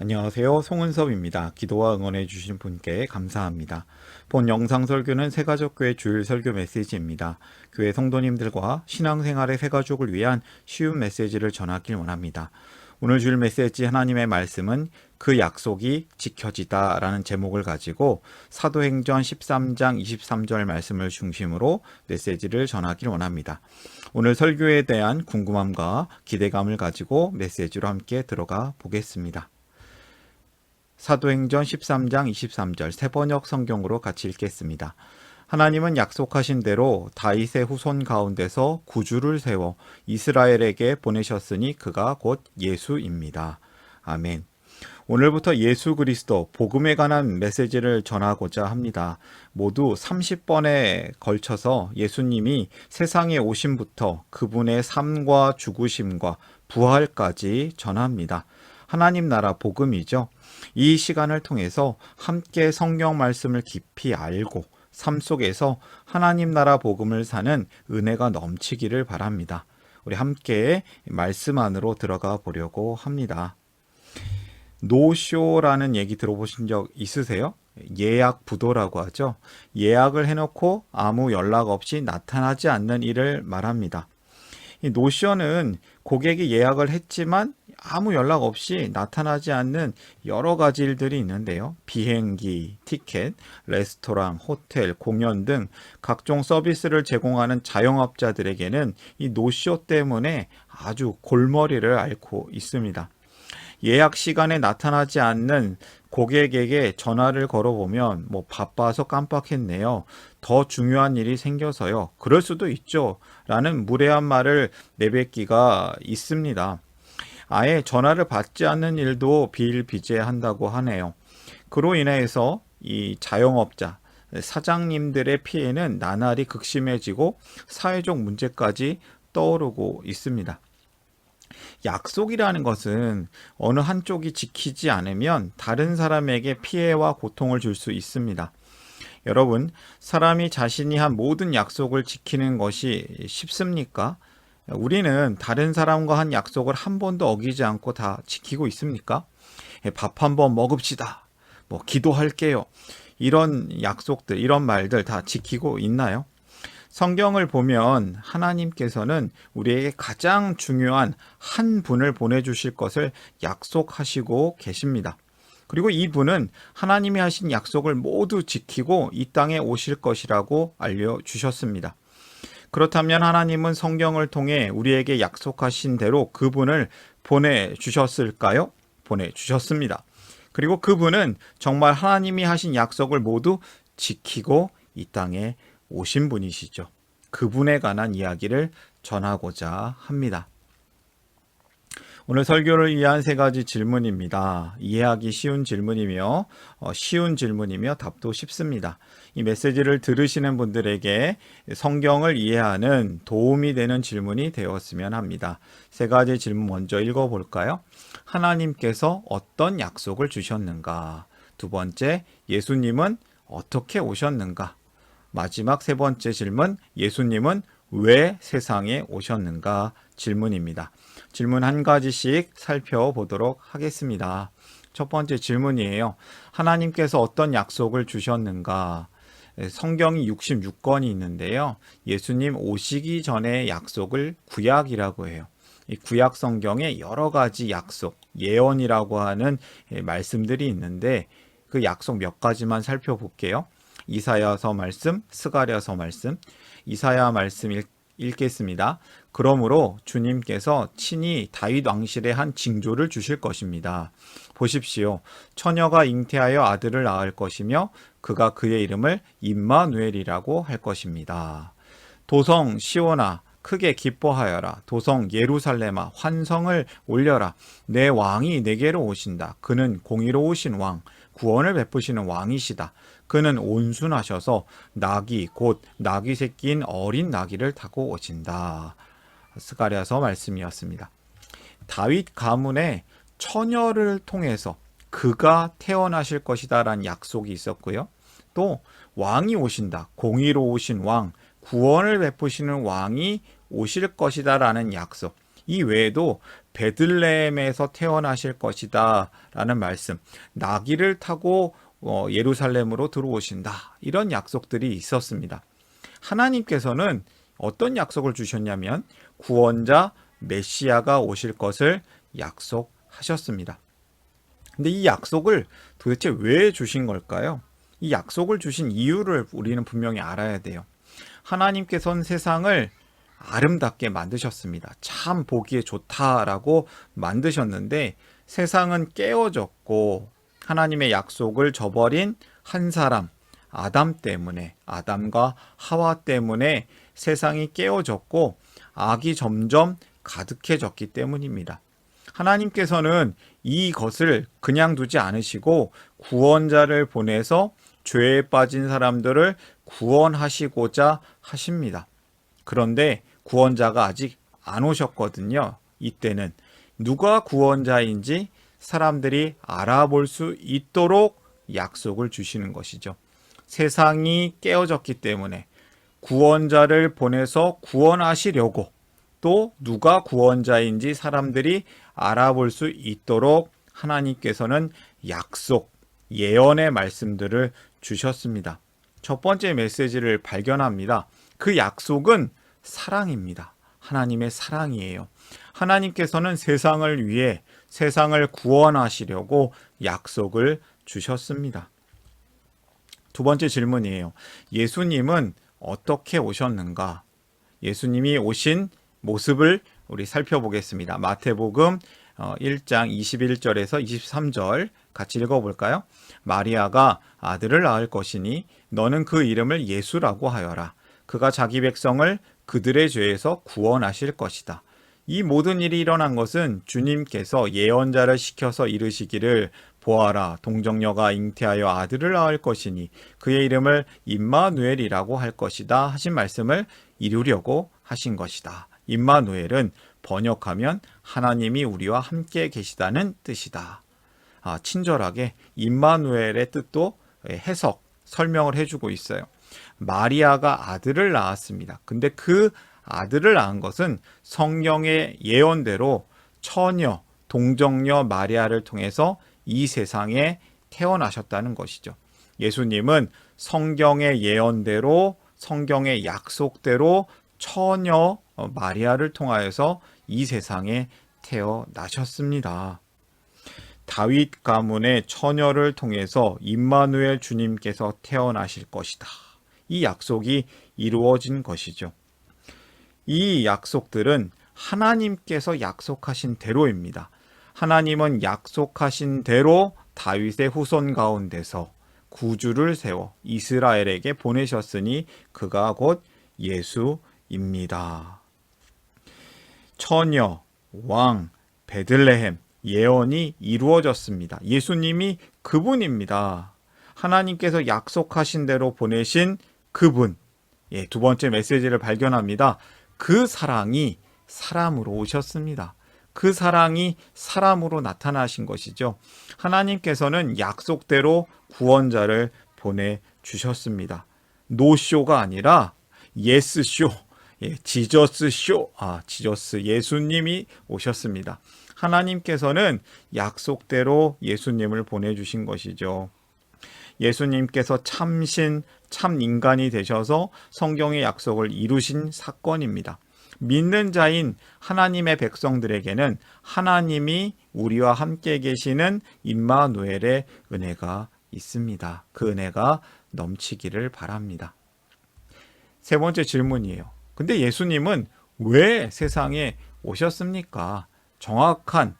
안녕하세요. 송은섭입니다. 기도와 응원해 주신 분께 감사합니다. 본 영상 설교는 새가족교회 주일 설교 메시지입니다. 교회 성도님들과 신앙생활의 새가족을 위한 쉬운 메시지를 전하길 원합니다. 오늘 주일 메시지 하나님의 말씀은 그 약속이 지켜지다 라는 제목을 가지고 사도행전 13장 23절 말씀을 중심으로 메시지를 전하길 원합니다. 오늘 설교에 대한 궁금함과 기대감을 가지고 메시지로 함께 들어가 보겠습니다. 사도행전 13장 23절 새번역 성경으로 같이 읽겠습니다. 하나님은 약속하신 대로 다윗의 후손 가운데서 구주를 세워 이스라엘에게 보내셨으니 그가 곧 예수입니다. 아멘. 오늘부터 예수 그리스도 복음에 관한 메시지를 전하고자 합니다. 모두 30번에 걸쳐서 예수님이 세상에 오심부터 그분의 삶과 죽으심과 부활까지 전합니다. 하나님 나라 복음이죠. 이 시간을 통해서 함께 성경 말씀을 깊이 알고 삶 속에서 하나님 나라 복음을 사는 은혜가 넘치기를 바랍니다. 우리 함께 말씀 안으로 들어가 보려고 합니다. 노쇼라는 얘기 들어보신 적 있으세요? 예약 부도라고 하죠. 예약을 해놓고 아무 연락 없이 나타나지 않는 일을 말합니다. 이 노쇼는 고객이 예약을 했지만 아무 연락 없이 나타나지 않는 여러 가지 일들이 있는데요. 비행기, 티켓, 레스토랑, 호텔, 공연 등 각종 서비스를 제공하는 자영업자들에게는 이 노쇼 때문에 아주 골머리를 앓고 있습니다. 예약 시간에 나타나지 않는 고객에게 전화를 걸어보면 바빠서 깜빡했네요. 더 중요한 일이 생겨서요. 그럴 수도 있죠. 라는 무례한 말을 내뱉기가 있습니다. 아예 전화를 받지 않는 일도 비일비재한다고 하네요. 그로 인해서 이 자영업자, 사장님들의 피해는 나날이 극심해지고 사회적 문제까지 떠오르고 있습니다. 약속이라는 것은 어느 한쪽이 지키지 않으면 다른 사람에게 피해와 고통을 줄 수 있습니다. 여러분, 사람이 자신이 한 모든 약속을 지키는 것이 쉽습니까? 우리는 다른 사람과 한 약속을 한 번도 어기지 않고 다 지키고 있습니까? 밥 한 번 먹읍시다. 기도할게요. 이런 약속들, 이런 말들 다 지키고 있나요? 성경을 보면 하나님께서는 우리에게 가장 중요한 한 분을 보내주실 것을 약속하시고 계십니다. 그리고 이 분은 하나님이 하신 약속을 모두 지키고 이 땅에 오실 것이라고 알려주셨습니다. 그렇다면 하나님은 성경을 통해 우리에게 약속하신 대로 그분을 보내주셨을까요? 보내주셨습니다. 그리고 그분은 정말 하나님이 하신 약속을 모두 지키고 이 땅에 오신 분이시죠. 그분에 관한 이야기를 전하고자 합니다. 오늘 설교를 위한 세 가지 질문입니다. 이해하기 쉬운 질문이며 쉬운 질문이며 답도 쉽습니다. 이 메시지를 들으시는 분들에게 성경을 이해하는 도움이 되는 질문이 되었으면 합니다. 세 가지 질문 먼저 읽어볼까요? 하나님께서 어떤 약속을 주셨는가? 두 번째, 예수님은 어떻게 오셨는가? 마지막 세 번째 질문, 예수님은 왜 세상에 오셨는가 질문입니다. 질문 한 가지씩 살펴보도록 하겠습니다. 첫 번째 질문이에요. 하나님께서 어떤 약속을 주셨는가? 성경이 66권이 있는데요. 예수님 오시기 전의 약속을 구약이라고 해요. 이 구약 성경에 여러 가지 약속, 예언이라고 하는 말씀들이 있는데 그 약속 몇 가지만 살펴볼게요. 이사야서 말씀, 스가랴서 말씀, 이사야 말씀 읽겠습니다. 그러므로 주님께서 친히 다윗 왕실에 한 징조를 주실 것입니다. 보십시오. 처녀가 잉태하여 아들을 낳을 것이며 그가 그의 이름을 임마누엘이라고 할 것입니다. 도성 시온아 크게 기뻐하여라. 도성 예루살렘아 환성을 올려라. 내 왕이 내게로 오신다. 그는 공의로우신 왕, 구원을 베푸시는 왕이시다. 그는 온순하셔서 나귀 곧 나귀 새끼인 어린 나귀를 타고 오신다. 스가랴서 말씀이었습니다. 다윗 가문의 처녀를 통해서 그가 태어나실 것이다 라는 약속이 있었고요. 또 왕이 오신다. 공의로우신 왕, 구원을 베푸시는 왕이 오실 것이다 라는 약속. 이 외에도 베들레헴에서 태어나실 것이다 라는 말씀, 나귀를 타고 예루살렘으로 들어오신다, 이런 약속들이 있었습니다. 하나님께서는 어떤 약속을 주셨냐면 구원자 메시아가 오실 것을 약속하셨습니다. 근데 이 약속을 도대체 왜 주신 걸까요? 이 약속을 주신 이유를 우리는 분명히 알아야 돼요. 하나님께서는 세상을 아름답게 만드셨습니다. 참 보기에 좋다라고 만드셨는데 세상은 깨어졌고 하나님의 약속을 저버린 한 사람, 아담 때문에, 아담과 하와 때문에 세상이 깨어졌고 악이 점점 가득해졌기 때문입니다. 하나님께서는 이것을 그냥 두지 않으시고 구원자를 보내서 죄에 빠진 사람들을 구원하시고자 하십니다. 그런데 구원자가 아직 안 오셨거든요. 이때는 누가 구원자인지 사람들이 알아볼 수 있도록 약속을 주시는 것이죠. 세상이 깨어졌기 때문에 구원자를 보내서 구원하시려고, 또 누가 구원자인지 사람들이 알아볼 수 있도록 하나님께서는 약속, 예언의 말씀들을 주셨습니다. 첫 번째 메시지를 발견합니다. 그 약속은 사랑입니다. 하나님의 사랑이에요. 하나님께서는 세상을 위해 세상을 구원하시려고 약속을 주셨습니다. 두 번째 질문이에요. 예수님은 어떻게 오셨는가? 예수님이 오신 모습을 우리 살펴보겠습니다. 마태복음 1장 21절에서 23절 같이 읽어볼까요? 마리아가 아들을 낳을 것이니 너는 그 이름을 예수라고 하여라. 그가 자기 백성을 그들의 죄에서 구원하실 것이다. 이 모든 일이 일어난 것은 주님께서 예언자를 시켜서 이르시기를 보아라, 동정녀가 잉태하여 아들을 낳을 것이니 그의 이름을 임마누엘이라고 할 것이다 하신 말씀을 이루려고 하신 것이다. 임마누엘은 번역하면 하나님이 우리와 함께 계시다는 뜻이다. 친절하게 임마누엘의 뜻도 해석, 설명을 해주고 있어요. 마리아가 아들을 낳았습니다. 근데 그 아들을 낳은 것은 성경의 예언대로 처녀, 동정녀 마리아를 통해서 이 세상에 태어나셨다는 것이죠. 예수님은 성경의 예언대로, 성경의 약속대로 처녀 마리아를 통하여서 이 세상에 태어나셨습니다. 다윗 가문의 처녀를 통해서 임마누엘 주님께서 태어나실 것이다. 이 약속이 이루어진 것이죠. 이 약속들은 하나님께서 약속하신 대로입니다. 하나님은 약속하신 대로 다윗의 후손 가운데서 구주를 세워 이스라엘에게 보내셨으니 그가 곧 예수입니다. 처녀, 왕, 베들레헴, 예언이 이루어졌습니다. 예수님이 그분입니다. 하나님께서 약속하신 대로 보내신 그분. 두 번째 메시지를 발견합니다. 그 사랑이 사람으로 오셨습니다. 그 사랑이 사람으로 나타나신 것이죠. 하나님께서는 약속대로 구원자를 보내주셨습니다. 노쇼가 아니라 예스쇼, 지저스쇼, 지저스 예수님이 오셨습니다. 하나님께서는 약속대로 예수님을 보내주신 것이죠. 예수님께서 참신, 참 인간이 되셔서 성경의 약속을 이루신 사건입니다. 믿는 자인 하나님의 백성들에게는 하나님이 우리와 함께 계시는 임마누엘의 은혜가 있습니다. 그 은혜가 넘치기를 바랍니다. 세 번째 질문이에요. 근데 예수님은 왜 세상에 오셨습니까? 정확한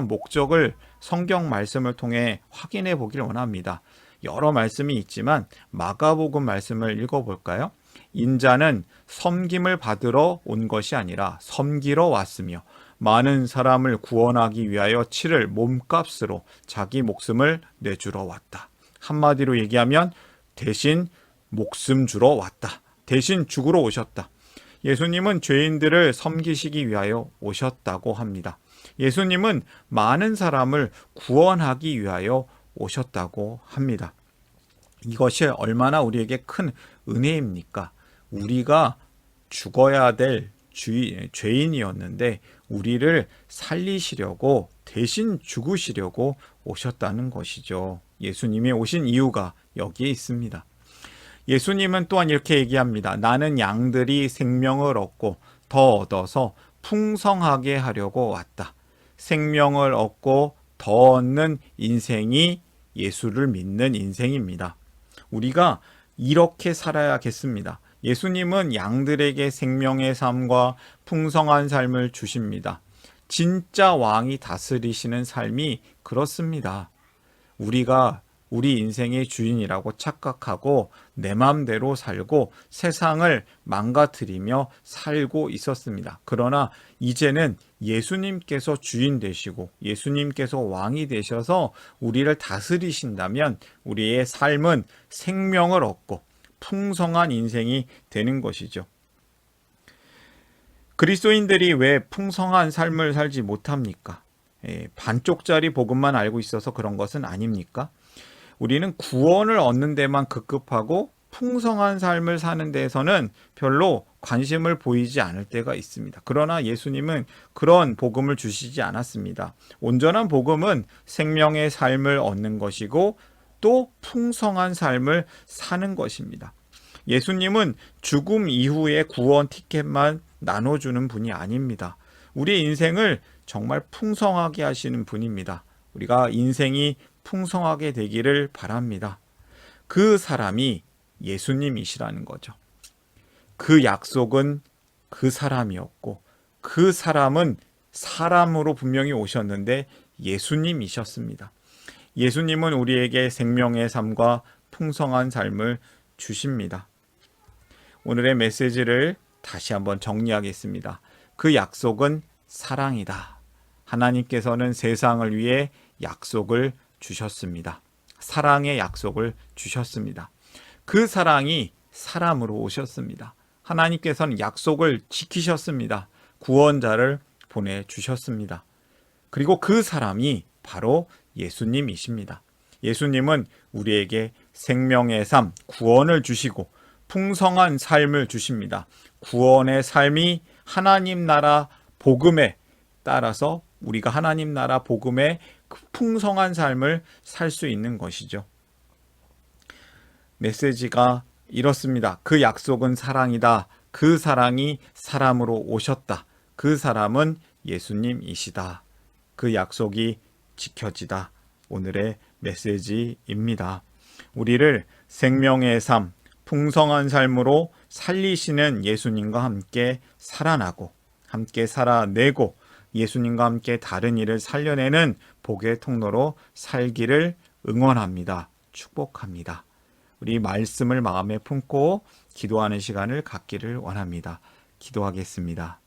목적을 성경 말씀을 통해 확인해 보길 원합니다. 여러 말씀이 있지만 마가복음 말씀을 읽어볼까요? 인자는 섬김을 받으러 온 것이 아니라 섬기러 왔으며 많은 사람을 구원하기 위하여 치를 몸값으로 자기 목숨을 내주러 왔다. 한마디로 얘기하면 대신 목숨 주러 왔다. 대신 죽으러 오셨다. 예수님은 죄인들을 섬기시기 위하여 오셨다고 합니다. 예수님은 많은 사람을 구원하기 위하여 오셨다고 합니다. 이것이 얼마나 우리에게 큰 은혜입니까? 우리가 죽어야 될 죄인이었는데 우리를 살리시려고 대신 죽으시려고 오셨다는 것이죠. 예수님이 오신 이유가 여기에 있습니다. 예수님은 또한 이렇게 얘기합니다. 나는 양들이 생명을 얻고 더 얻어서 풍성하게 하려고 왔다. 생명을 얻고 더 얻는 인생이 예수를 믿는 인생입니다. 우리가 이렇게 살아야겠습니다. 예수님은 양들에게 생명의 삶과 풍성한 삶을 주십니다. 진짜 왕이 다스리시는 삶이 그렇습니다. 우리가 우리 인생의 주인이라고 착각하고 내 마음대로 살고 세상을 망가뜨리며 살고 있었습니다. 그러나 이제는 예수님께서 주인 되시고 예수님께서 왕이 되셔서 우리를 다스리신다면 우리의 삶은 생명을 얻고 풍성한 인생이 되는 것이죠. 그리스도인들이 왜 풍성한 삶을 살지 못합니까? 반쪽짜리 복음만 알고 있어서 그런 것은 아닙니까? 우리는 구원을 얻는 데만 급급하고 풍성한 삶을 사는 데에서는 별로 관심을 보이지 않을 때가 있습니다. 그러나 예수님은 그런 복음을 주시지 않았습니다. 온전한 복음은 생명의 삶을 얻는 것이고 또 풍성한 삶을 사는 것입니다. 예수님은 죽음 이후의 구원 티켓만 나눠주는 분이 아닙니다. 우리의 인생을 정말 풍성하게 하시는 분입니다. 우리가 인생이 풍성하게 되기를 바랍니다. 그 사람이 예수님이시라는 거죠. 그 약속은 그 사람이었고 그 사람은 사람으로 분명히 오셨는데 예수님이셨습니다. 예수님은 우리에게 생명의 삶과 풍성한 삶을 주십니다. 오늘의 메시지를 다시 한번 정리하겠습니다. 그 약속은 사랑이다. 하나님께서는 세상을 위해 약속을 주셨습니다. 사랑의 약속을 주셨습니다. 그 사랑이 사람으로 오셨습니다. 하나님께서는 약속을 지키셨습니다. 구원자를 보내주셨습니다. 그리고 그 사람이 바로 예수님이십니다. 예수님은 우리에게 생명의 삶, 구원을 주시고 풍성한 삶을 주십니다. 구원의 삶이 하나님 나라 복음에 따라서 우리가 하나님 나라 복음의 풍성한 삶을 살 수 있는 것이죠. 메시지가 이렇습니다. 그 약속은 사랑이다. 그 사랑이 사람으로 오셨다. 그 사람은 예수님이시다. 그 약속이 지켜지다. 오늘의 메시지입니다. 우리를 생명의 삶, 풍성한 삶으로 살리시는 예수님과 함께 살아나고 함께 살아내고 예수님과 함께 다른 일을 살려내는 복의 통로로 살기를 응원합니다. 축복합니다. 우리 말씀을 마음에 품고 기도하는 시간을 갖기를 원합니다. 기도하겠습니다.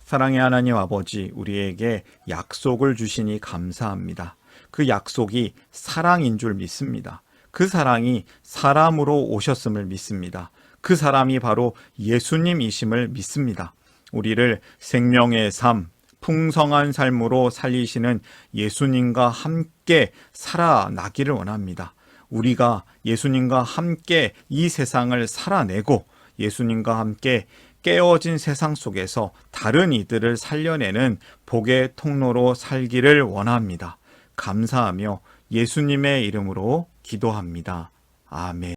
사랑의 하나님 아버지, 우리에게 약속을 주시니 감사합니다. 그 약속이 사랑인 줄 믿습니다. 그 사랑이 사람으로 오셨음을 믿습니다. 그 사람이 바로 예수님이심을 믿습니다. 우리를 생명의 삶, 풍성한 삶으로 살리시는 예수님과 함께 살아나기를 원합니다. 우리가 예수님과 함께 이 세상을 살아내고 예수님과 함께 깨어진 세상 속에서 다른 이들을 살려내는 복의 통로로 살기를 원합니다. 감사하며 예수님의 이름으로 기도합니다. 아멘.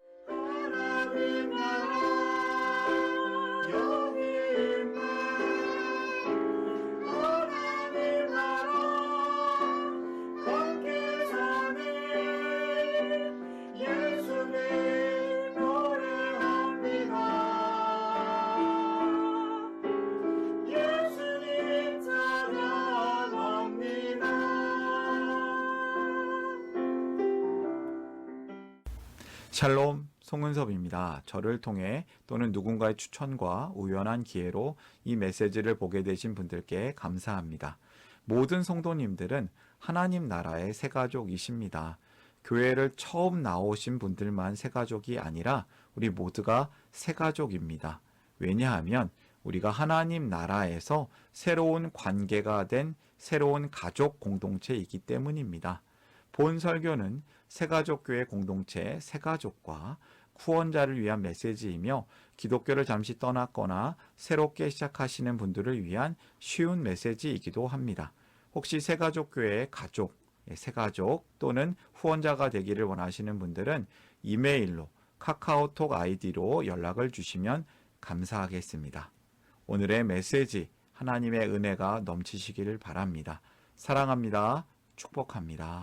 샬롬, 송은섭입니다. 저를 통해 또는 누군가의 추천과 우연한 기회로 이 메시지를 보게 되신 분들께 감사합니다. 모든 성도님들은 하나님 나라의 새가족이십니다. 교회를 처음 나오신 분들만 새가족이 아니라 우리 모두가 새가족입니다. 왜냐하면 우리가 하나님 나라에서 새로운 관계가 된 새로운 가족 공동체이기 때문입니다. 본 설교는 새가족교회 공동체 새가족과 후원자를 위한 메시지이며 기독교를 잠시 떠났거나 새롭게 시작하시는 분들을 위한 쉬운 메시지이기도 합니다. 혹시 새가족교회의 가족, 새가족 또는 후원자가 되기를 원하시는 분들은 이메일로 카카오톡 아이디로 연락을 주시면 감사하겠습니다. 오늘의 메시지 하나님의 은혜가 넘치시기를 바랍니다. 사랑합니다. 축복합니다.